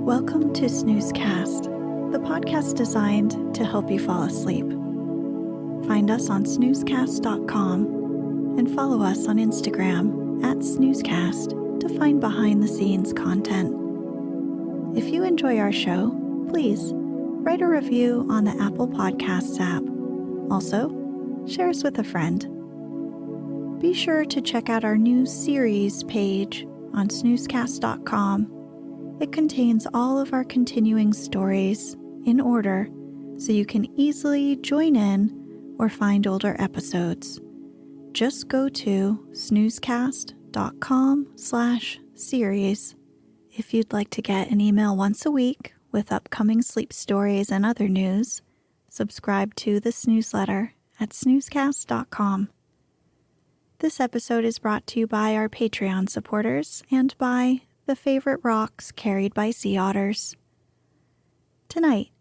Welcome to Snoozecast, the podcast designed to help you fall asleep. Find us on snoozecast.com and follow us on Instagram @snoozecast to find behind-the-scenes content. If you enjoy our show, please write a review on the Apple Podcasts app. Also, share us with a friend. Be sure to check out our new series page on snoozecast.com. It contains all of our continuing stories in order so you can easily join in or find older episodes. Just go to snoozecast.com/series. If you'd like to get an email once a week with upcoming sleep stories and other news, subscribe to this newsletter at snoozecast.com. This episode is brought to you by our Patreon supporters and by the favorite rocks carried by sea otters. Tonight,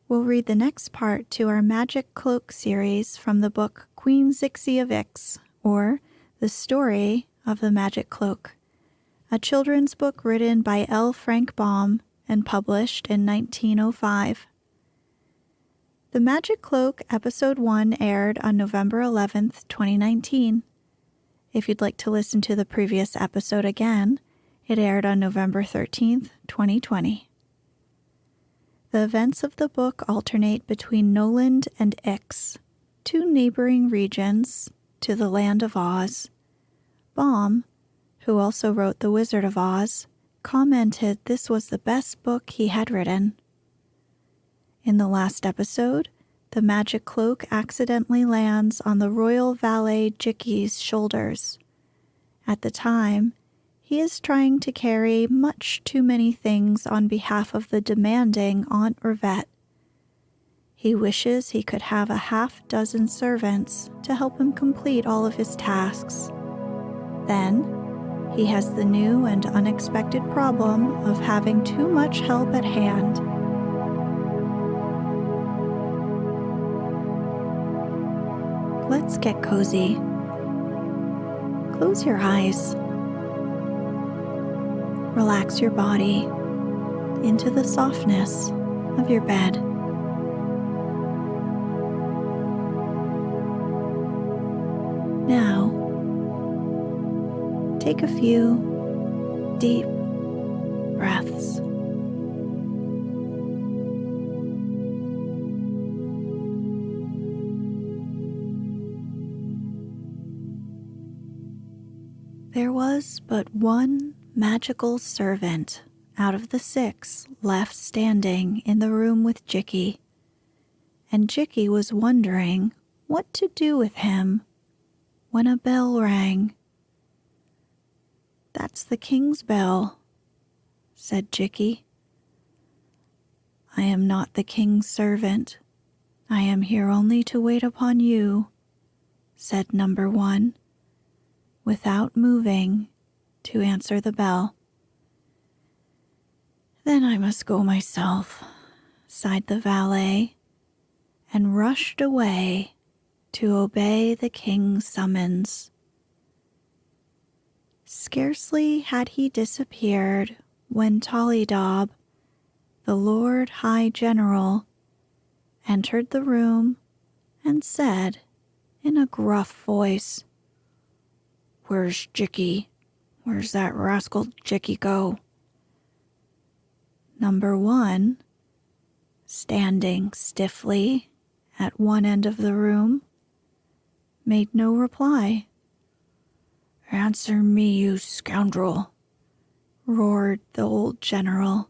we'll read the next part to our Magic Cloak series from the book Queen Zixi of Ix, or The Story of the Magic Cloak, a children's book written by L. Frank Baum and published in 1905. The Magic Cloak Episode 1 aired on November 11th, 2019. If you'd like to listen to the previous episode again, it aired on November 13th, 2020. The events of the book alternate between Noland and Ix, two neighboring regions to the Land of Oz. Baum, who also wrote The Wizard of Oz, commented this was the best book he had written. In the last episode, the Magic Cloak accidentally lands on the royal valet Jikki's shoulders. At the time, he is trying to carry much too many things on behalf of the demanding Aunt Rivette. He wishes he could have a half-dozen servants to help him complete all of his tasks. Then, he has the new and unexpected problem of having too much help at hand. Let's get cozy. Close your eyes. Relax your body into the softness of your bed. Now, take a few deep breaths. There was but one magical servant out of the 6 left standing in the room with Jikki, and Jikki was wondering what to do with him when a bell rang. "That's the king's bell," said Jikki. "I am not the king's servant. I am here only to wait upon you," said number 1, without moving to answer the bell. "Then I must go myself," sighed the valet, and rushed away to obey the king's summons. Scarcely had he disappeared when Tollydob, the Lord High General, entered the room and said in a gruff voice, "Where's Jikki? Where's that rascal Jikki go?" Number 1, standing stiffly at one end of the room, made no reply. "Answer me, you scoundrel," roared the old general.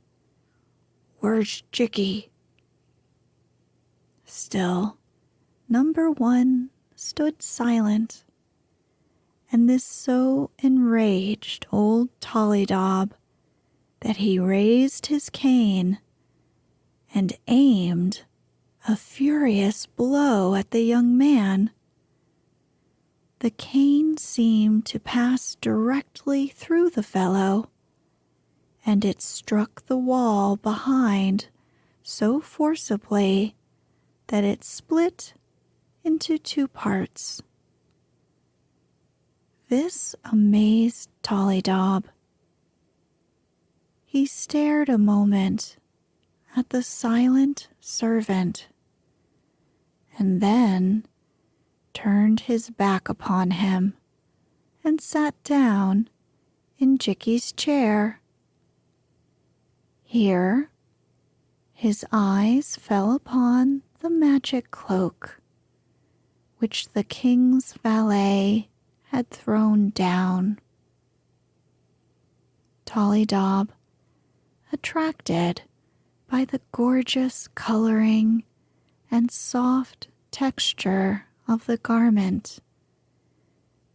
"Where's Jikki?" Still, number 1 stood silent, and this so enraged old Tollydob that he raised his cane and aimed a furious blow at the young man. The cane seemed to pass directly through the fellow, and it struck the wall behind so forcibly that it split into 2 parts. This amazed Tollydob. He stared a moment at the silent servant and then turned his back upon him and sat down in Jikki's chair. Here, his eyes fell upon the magic cloak, which the king's valet had thrown down. Tollydob, attracted by the gorgeous coloring and soft texture of the garment,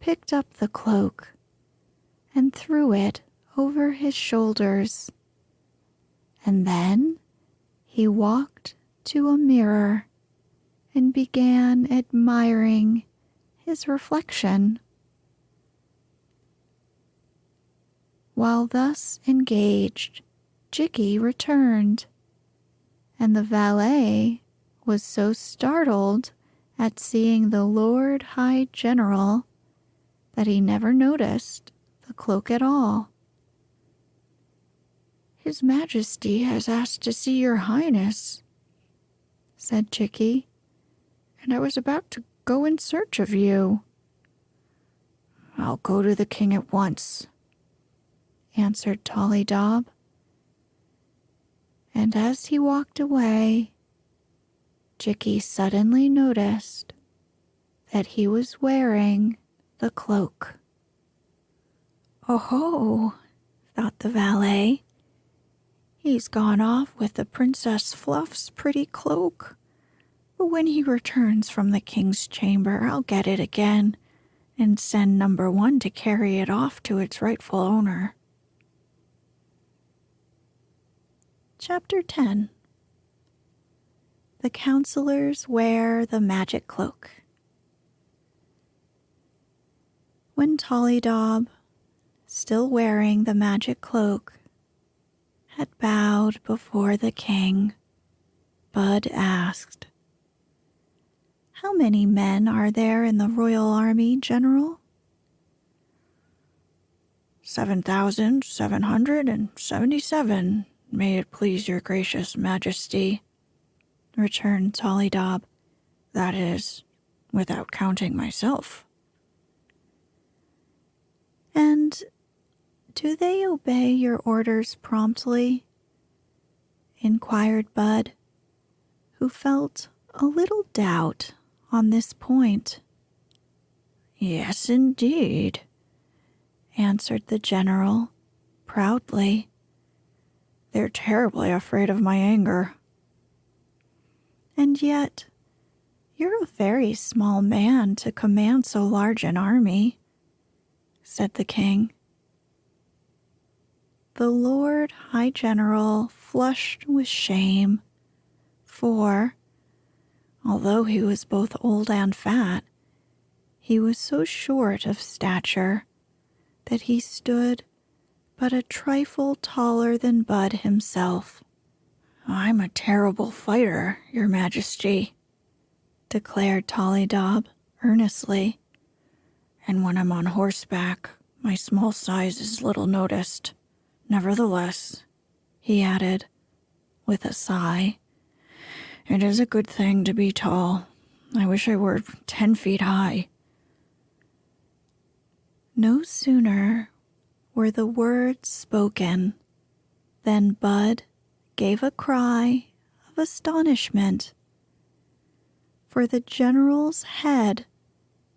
picked up the cloak and threw it over his shoulders, and then he walked to a mirror and began admiring his reflection. While thus engaged, Jikki returned, and the valet was so startled at seeing the Lord High General that he never noticed the cloak at all. "His Majesty has asked to see your Highness," said Jikki, "and I was about to go in search of you." "I'll go to the king at once," answered Tollydob. And as he walked away, Jikki suddenly noticed that he was wearing the cloak. "Oh-ho," thought the valet. "He's gone off with the Princess Fluff's pretty cloak. But when he returns from the king's chamber, I'll get it again and send number 1 to carry it off to its rightful owner." Chapter 10. The counselors wear the magic cloak. When Tollydob, still wearing the magic cloak, had bowed before the king, Bud asked, "How many men are there in the royal army, General?" 7,777, may it please your gracious majesty," returned Tollydob. "That is, without counting myself." "And do they obey your orders promptly?" inquired Bud, who felt a little doubt on this point. "Yes, indeed," answered the general proudly. "They're terribly afraid of my anger." "And yet, you're a very small man to command so large an army," said the king. The Lord High General flushed with shame, for, although he was both old and fat, he was so short of stature that he stood but a trifle taller than Bud himself. "I'm a terrible fighter, your majesty," declared Tollydob earnestly, "and when I'm on horseback, my small size is little noticed. Nevertheless," he added, with a sigh, "it is a good thing to be tall. I wish I were 10 feet high." No sooner were the words spoken than Bud gave a cry of astonishment, for the general's head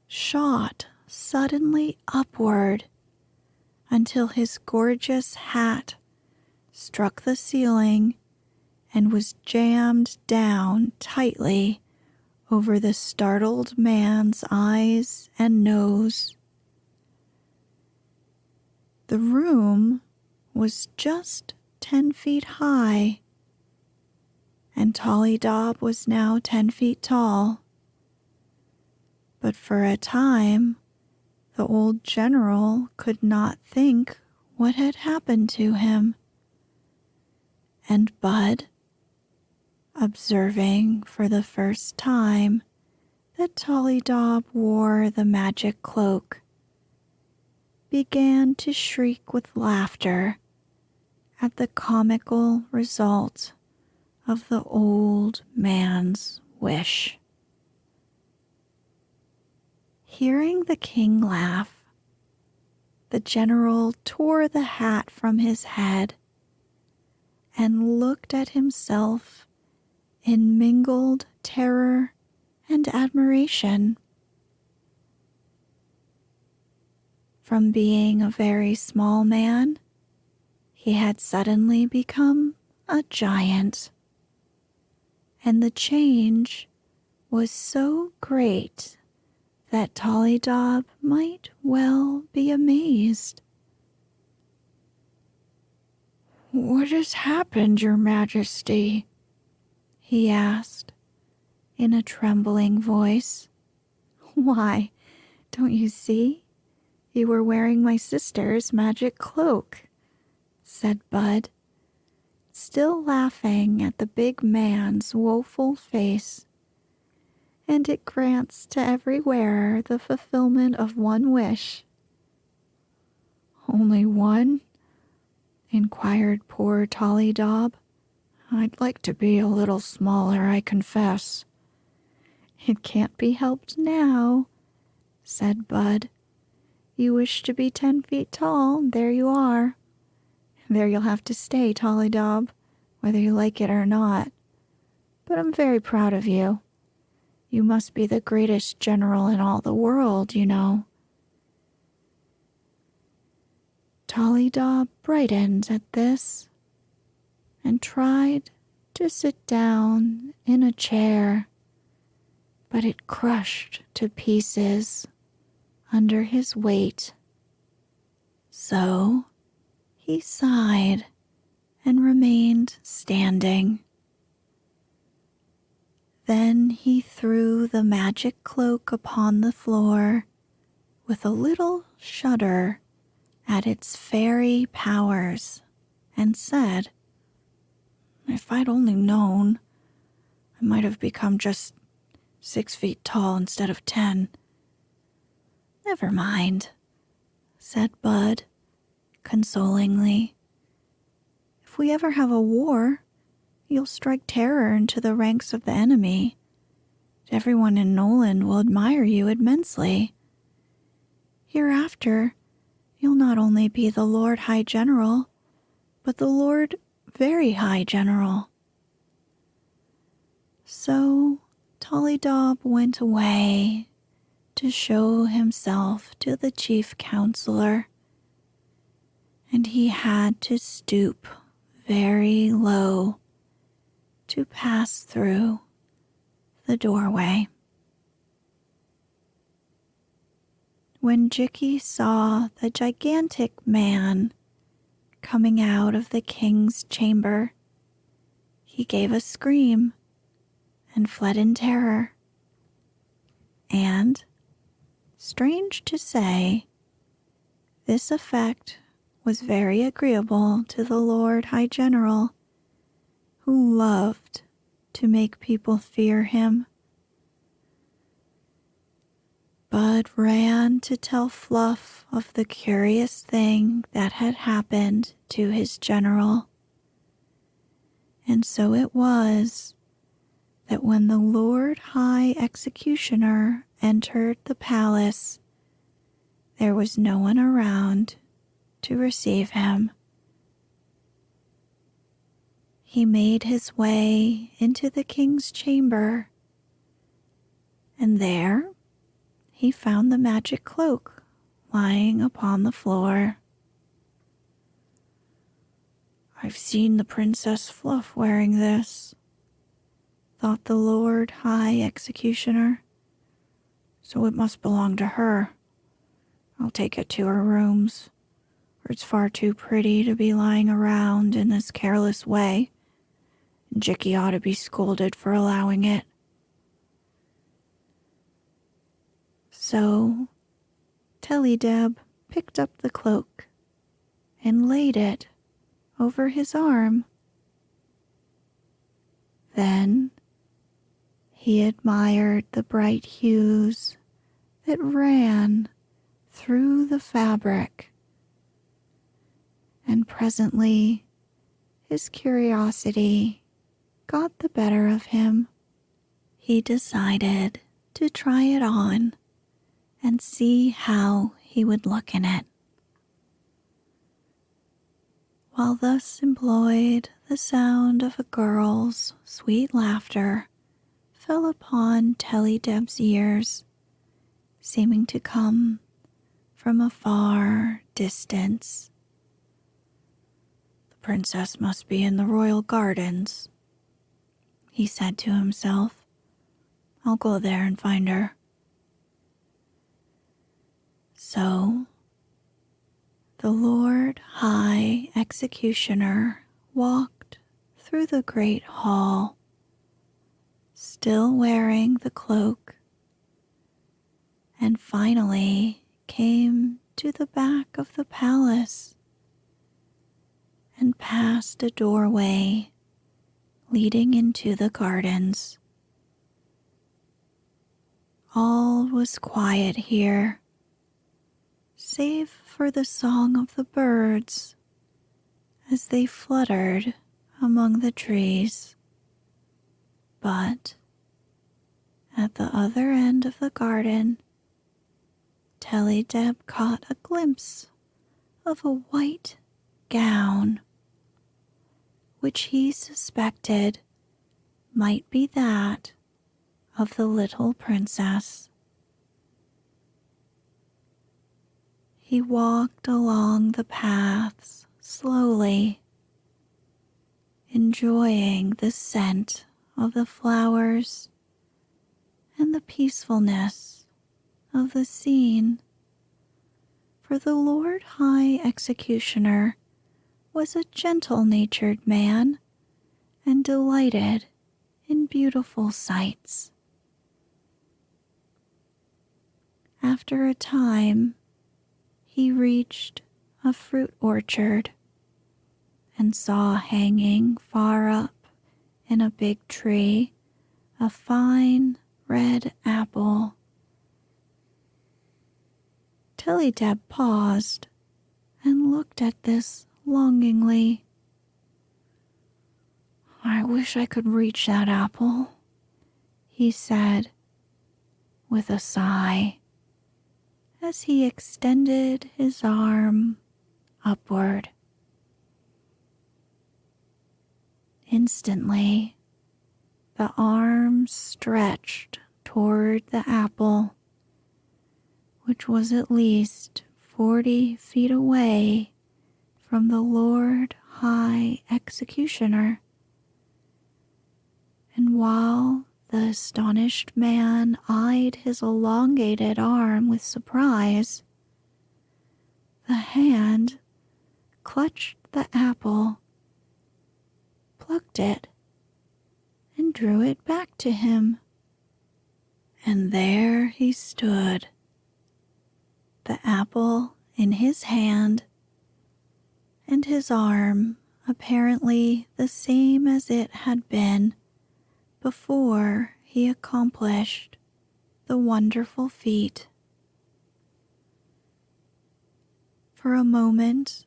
shot suddenly upward until his gorgeous hat struck the ceiling and was jammed down tightly over the startled man's eyes and nose. The room was just 10 feet high, and Tollydob was now 10 feet tall. But for a time, the old general could not think what had happened to him. And Bud, observing for the first time that Tollydob wore the magic cloak, began to shriek with laughter at the comical result of the old man's wish. Hearing the king laugh, the general tore the hat from his head and looked at himself in mingled terror and admiration. From being a very small man, he had suddenly become a giant, and the change was so great that Tollydob might well be amazed. "What has happened, Your Majesty?" he asked in a trembling voice. "Why, don't you see? You were wearing my sister's magic cloak," said Bud, still laughing at the big man's woeful face. "And it grants to every wearer the fulfillment of one wish." "Only one?" inquired poor Tollydob. "I'd like to be a little smaller, I confess." "It can't be helped now," said Bud. "You wish to be 10 feet tall, there you are. There you'll have to stay, Tollydob, whether you like it or not. But I'm very proud of you. You must be the greatest general in all the world, you know." Tollydob brightened at this and tried to sit down in a chair, but it crushed to pieces under his weight. So he sighed and remained standing. Then he threw the magic cloak upon the floor with a little shudder at its fairy powers and said, "If I'd only known, I might have become just 6 feet tall instead of 10. "Never mind," said Bud, consolingly. "If we ever have a war, you'll strike terror into the ranks of the enemy. Everyone in Noland will admire you immensely. Hereafter, you'll not only be the Lord High General, but the Lord Very High General." So Tollydob went away to show himself to the chief counselor, and he had to stoop very low to pass through the doorway. When Jikki saw the gigantic man coming out of the king's chamber, he gave a scream and fled in terror. And, strange to say, this effect was very agreeable to the Lord High General, who loved to make people fear him. Bud ran to tell Fluff of the curious thing that had happened to his general. And so it was that when the Lord High Executioner entered the palace, there was no one around to receive him. He made his way into the king's chamber, and there he found the magic cloak lying upon the floor. "I've seen the Princess Fluff wearing this," thought the Lord High Executioner, "so it must belong to her. I'll take it to her rooms, for it's far too pretty to be lying around in this careless way, and Jikki ought to be scolded for allowing it." So Tellydeb picked up the cloak and laid it over his arm. Then he admired the bright hues that ran through the fabric, and presently his curiosity got the better of him. He decided to try it on and see how he would look in it. While thus employed, the sound of a girl's sweet laughter fell upon Tellydeb's ears, seeming to come from a far distance. "The princess must be in the royal gardens," he said to himself. "I'll go there and find her." So, the Lord High Executioner walked through the great hall, still wearing the cloak, and finally came to the back of the palace and past a doorway leading into the gardens. All was quiet here, save for the song of the birds as they fluttered among the trees. But at the other end of the garden, Tellydeb caught a glimpse of a white gown, which he suspected might be that of the little princess. He walked along the paths slowly, enjoying the scent of the flowers and the peacefulness of the scene, for the Lord High Executioner was a gentle-natured man and delighted in beautiful sights. After a time, he reached a fruit orchard and saw hanging far up in a big tree a fine red apple. Tellydeb paused and looked at this longingly. "I wish I could reach that apple," he said with a sigh as he extended his arm upward. Instantly, the arm stretched toward the apple, which was at least 40 feet away from the Lord High Executioner. And while the astonished man eyed his elongated arm with surprise, the hand clutched the apple, plucked it, and drew it back to him. And there he stood, the apple in his hand, and his arm apparently the same as it had been before he accomplished the wonderful feat. For a moment,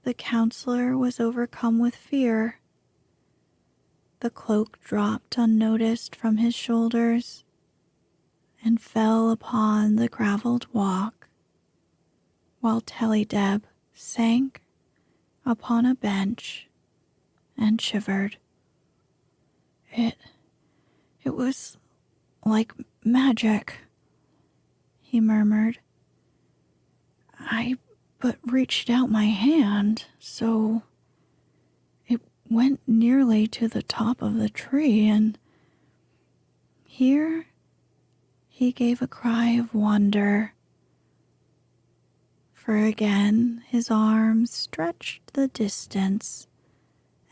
the counselor was overcome with fear. The cloak dropped unnoticed from his shoulders and fell upon the graveled walk, while Tellydeb sank upon a bench and shivered. It was like magic," he murmured. "I but reached out my hand, so it went nearly to the top of the tree, and here," he gave a cry of wonder, for again his arm stretched the distance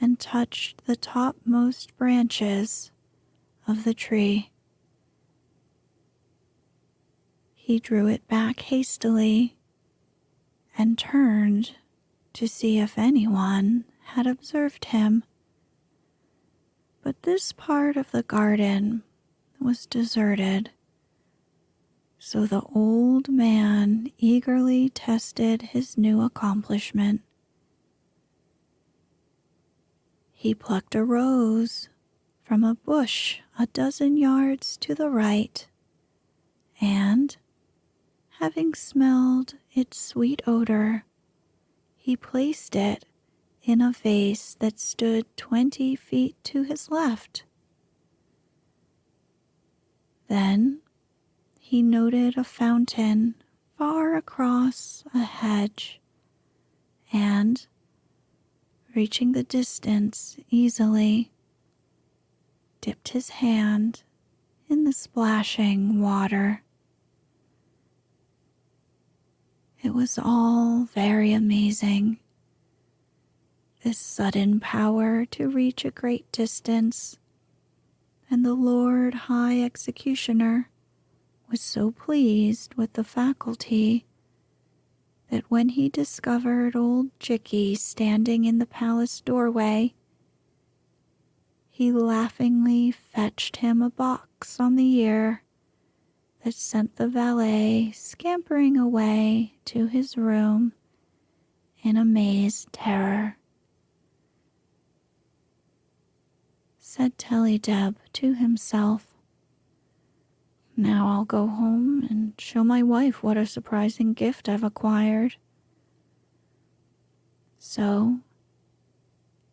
and touched the topmost branches of the tree. He drew it back hastily and turned to see if anyone had observed him. But this part of the garden was deserted, so the old man eagerly tested his new accomplishment. He plucked a rose from a bush a dozen yards to the right, and, having smelled its sweet odor, he placed it in a vase that stood 20 feet to his left. Then he noted a fountain far across a hedge, and, reaching the distance easily, dipped his hand in the splashing water. It was all very amazing. This sudden power to reach a great distance, and the Lord High Executioner was so pleased with the faculty that when he discovered old Jikki standing in the palace doorway, he laughingly fetched him a box on the ear that sent the valet scampering away to his room in amazed terror. Said Tellydeb to himself, "Now I'll go home and show my wife what a surprising gift I've acquired." So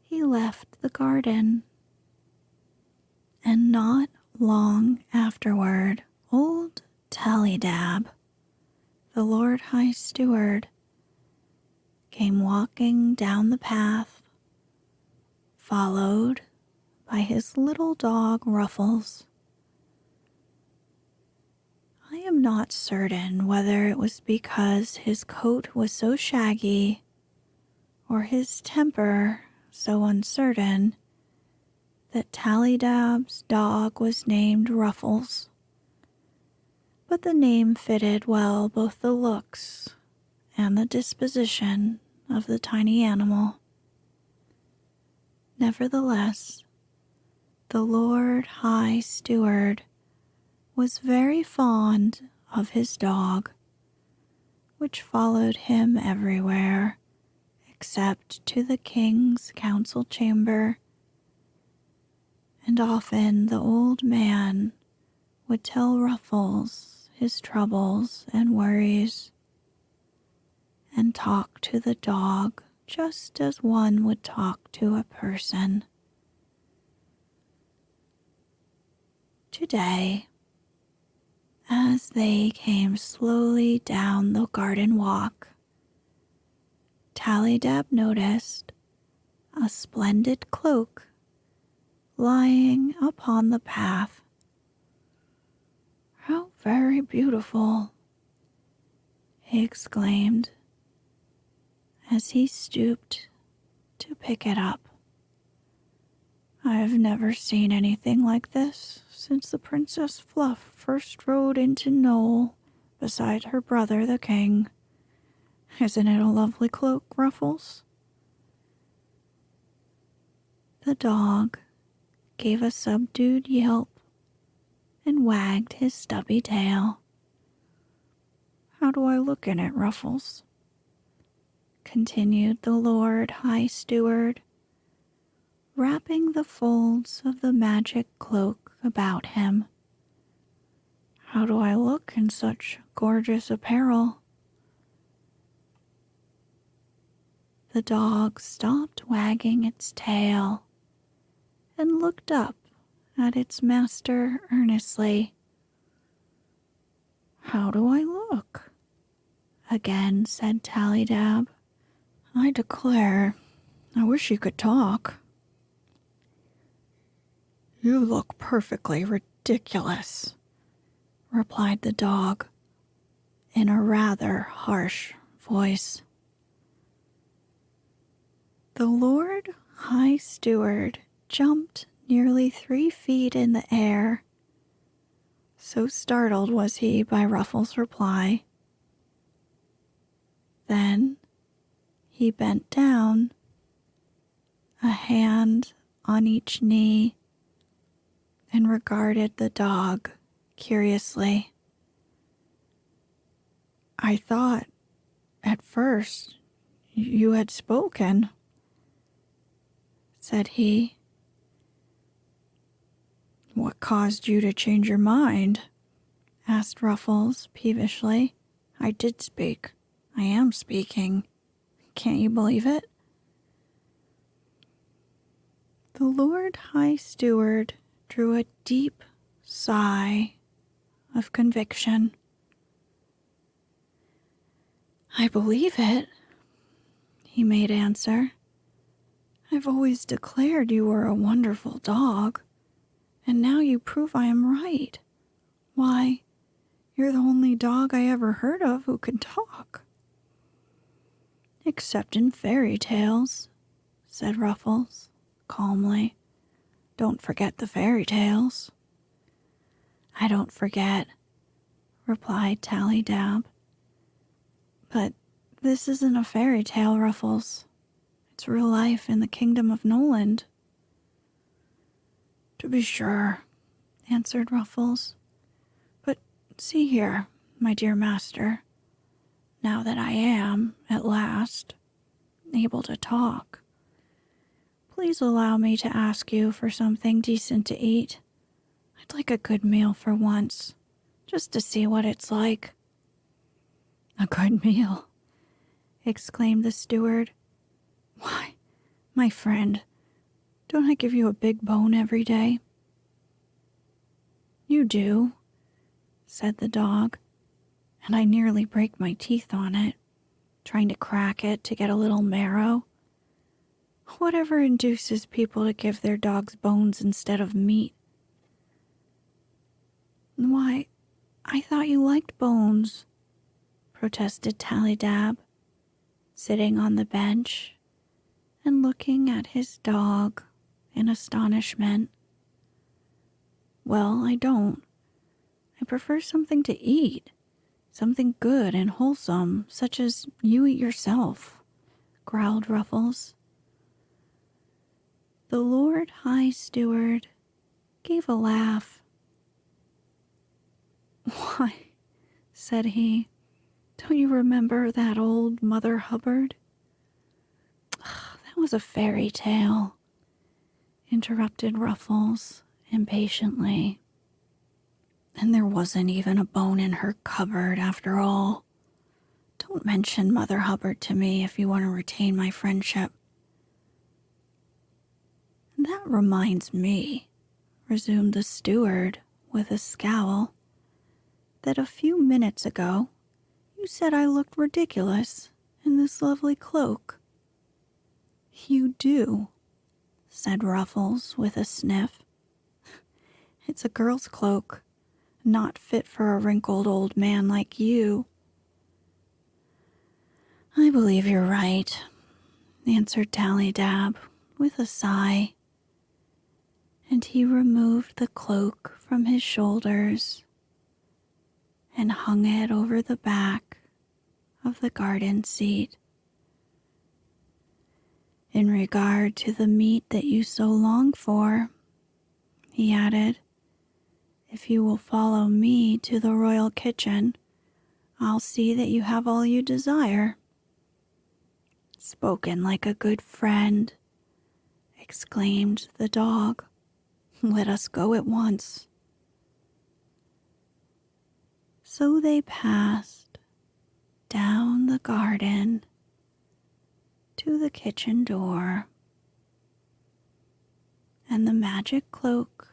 he left the garden, and not long afterward, old Tellydeb, the Lord High Steward, came walking down the path, followed by his little dog Ruffles. I am not certain whether it was because his coat was so shaggy or his temper so uncertain that Tellydeb's dog was named Ruffles, but the name fitted well both the looks and the disposition of the tiny animal. Nevertheless, the Lord High Steward was very fond of his dog, which followed him everywhere except to the king's council chamber, and often the old man would tell Ruffles his troubles and worries, and talk to the dog just as one would talk to a person. Today, as they came slowly down the garden walk, Tellydeb noticed a splendid cloak lying upon the path. "How very beautiful!" he exclaimed as he stooped to pick it up. "I have never seen anything like this since the Princess Fluff first rode into Noland beside her brother the king. Isn't it a lovely cloak, Ruffles?" The dog gave a subdued yelp and wagged his stubby tail. "How do I look in it, Ruffles?" continued the Lord High Steward, wrapping the folds of the magic cloak about him. "How do I look in such gorgeous apparel?" The dog stopped wagging its tail and looked up at its master earnestly. "How do I look?" again said Tellydeb. "I declare, I wish you could talk." "You look perfectly ridiculous," replied the dog in a rather harsh voice. The Lord High Steward jumped nearly 3 feet in the air. So startled was he by Ruffles' reply. Then he bent down, a hand on each knee, and regarded the dog curiously. "I thought, at first, you had spoken," said he. "What caused you to change your mind?" asked Ruffles peevishly. "I did speak. I am speaking. Can't you believe it?" The Lord High Steward drew a deep sigh of conviction. "I believe it," he made answer. "I've always declared you were a wonderful dog, and now you prove I am right. Why, you're the only dog I ever heard of who can talk." "Except in fairy tales," said Ruffles calmly. "Don't forget the fairy tales." "I don't forget," replied Tally-Dab. "But this isn't a fairy tale, Ruffles. It's real life in the kingdom of Noland." "To be sure," answered Ruffles. "But see here, my dear master, now that I am, at last, able to talk, please allow me to ask you for something decent to eat. I'd like a good meal for once, just to see what it's like." "A good meal?" exclaimed the steward. "Why, my friend, don't I give you a big bone every day?" "You do," said the dog, "and I nearly break my teeth on it, trying to crack it to get a little marrow. Whatever induces people to give their dogs bones instead of meat?" "Why, I thought you liked bones," protested Tally-Dab, sitting on the bench and looking at his dog in astonishment. "Well, I don't. I prefer something to eat, something good and wholesome, such as you eat yourself," growled Ruffles. The Lord High Steward gave a laugh. "Why," said he, "don't you remember that old Mother Hubbard?" "That was a fairy tale," interrupted Ruffles impatiently. "And there wasn't even a bone in her cupboard after all. Don't mention Mother Hubbard to me if you want to retain my friendship." "That reminds me," resumed the steward with a scowl, "that a few minutes ago you said I looked ridiculous in this lovely cloak." "You do," said Ruffles with a sniff. "It's a girl's cloak, not fit for a wrinkled old man like you." "I believe you're right," answered Tally-Dab with a sigh, and he removed the cloak from his shoulders and hung it over the back of the garden seat. "In regard to the meat that you so long for," he added, "if you will follow me to the royal kitchen, I'll see that you have all you desire." "Spoken like a good friend," exclaimed the dog. "Let us go at once." So they passed down the garden to the kitchen door, and the magic cloak,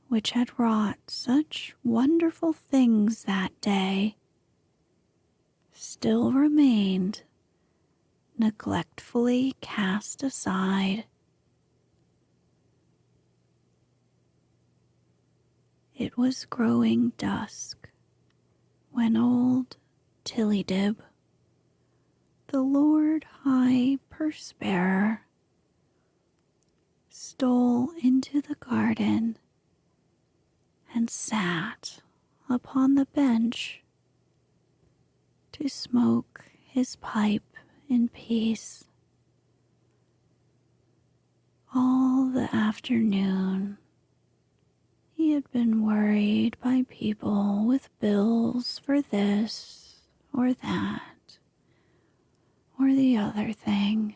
which had wrought such wonderful things that day, still remained neglectfully cast aside. It was growing dusk when old Tillydib, the Lord High Purse-bearer, stole into the garden and sat upon the bench to smoke his pipe in peace. All the afternoon he had been worried by people with bills for this or that, or the other thing,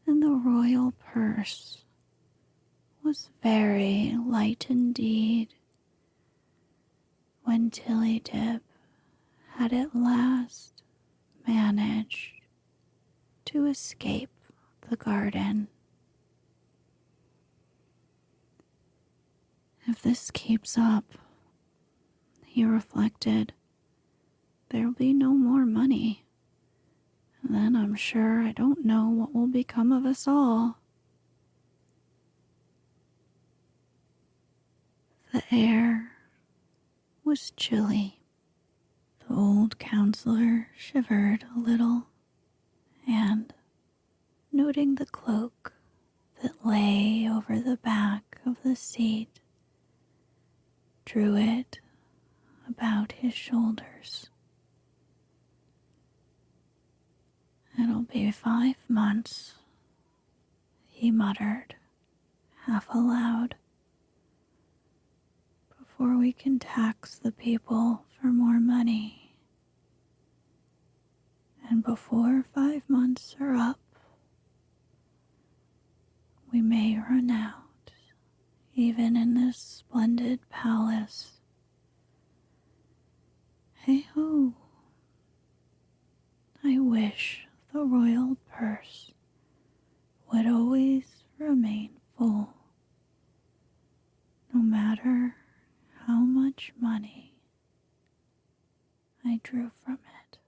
and the royal purse was very light indeed when Tillydib had at last managed to escape the garden. If this keeps up, he reflected, there'll be no more money. And then I'm sure I don't know what will become of us all. The air was chilly. The old counselor shivered a little, and, noting the cloak that lay over the back of the seat, drew it about his shoulders. It'll be 5 months, he muttered, half aloud, before we can tax the people for more money. And before 5 months are up, we may run out, even in this splendid palace. Hey-ho! I wish the royal purse would always remain full, no matter how much money I drew from it.